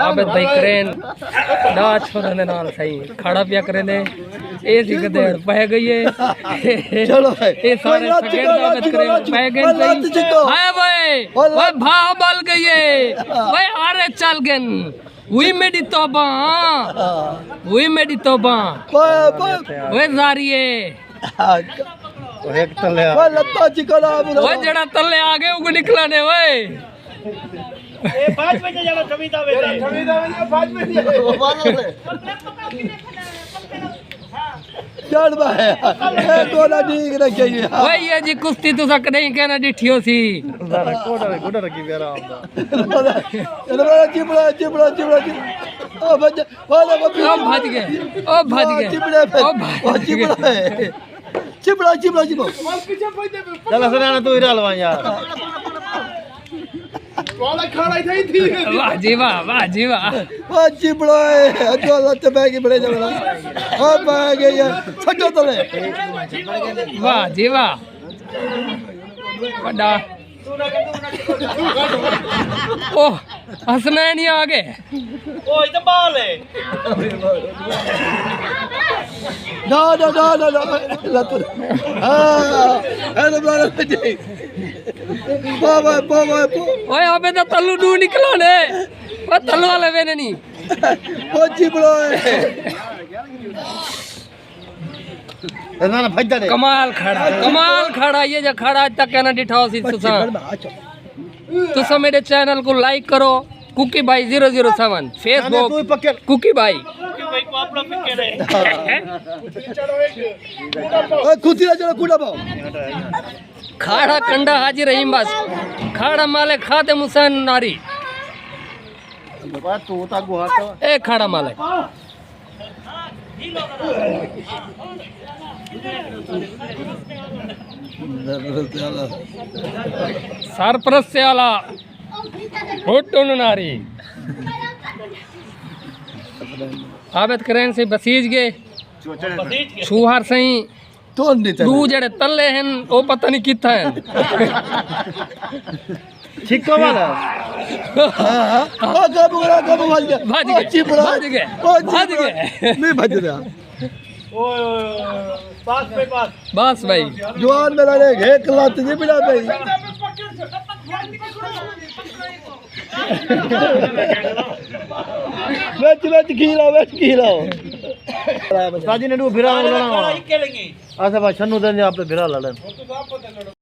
आबे भाई क्रेन डा छोड़ने ने नाल सही खड़ा पिया करे ने ए सी गदेड़ पह गई है। चलो भाई ए सारे सगेड़ दावत करे पह गए सही हाय भाई ओए भा बल गई है भाई अरे चल गन वही मेरी तौबा वही मेरी तौबा ओए जारिए एक तले वो लत्ता चिकना वो जड़ा तले आगे उग निकला ने ओए ए 5 बजे जाना कविता में 5 बजे चढ़ बा है ए तोला ठीक रखे ओए ये जी कुश्ती तो सक नहीं कहना डिठियो सी कोड़ा रखी बेरा आंदा ए चिबड़ा चिबड़ा चिबड़ा ओ बज वाला ओ भज गए ओ भज गए ओ भज गए चिबड़ा चिबड़ा चिबड़ा चल सराना तू इरा लवा यार वाला खड़ा ही थी वाह जी वाह वाह जी वाह ओ चिबड़ा है तो लत बैग बड़े जबड़ा ओ बैग ये छटो तले वाह जी वाह बड़ा ओ हंसना नहीं आगे ओ इधर बाल है ना लत हां अरे बाल जी बाबा बाबा ओए अबे तो तल्लू डू निकलो ने ओ तल्लू वाले वेने नहीं ओ चिबड़ा है ना भज दे कमाल खड़ा ये जो खड़ा आज तक कहना डिठाओ सी तुसा मेरे चैनल को लाइक करो कुकी भाई 007 फेसबुक कुकी भाई को अपना पिक करे ओ खुशी जरा कूड़ा पाओ खाड़ा कंडा हाजिर रहीम बस खाड़ा माले खाते मुसन नारी तू ता गुहार ए खाड़ा माले सरप्रस्त आला होटो नारी आबद करें से बसीज गए छुहार सही तो नहीं दू जड़े तले हैं ओ पता नहीं किथा है छिक्को वाला हां ओ कब भज गए नहीं भज रहा ओए पास पे पास बस भाई जवान मेरा ने एक लात नहीं बिना भाई वेच खीरा साजी ने दू भिरा लड़ा खेलेंगे अच्छा भाई छन्नू दे आप पे भिरा लड़न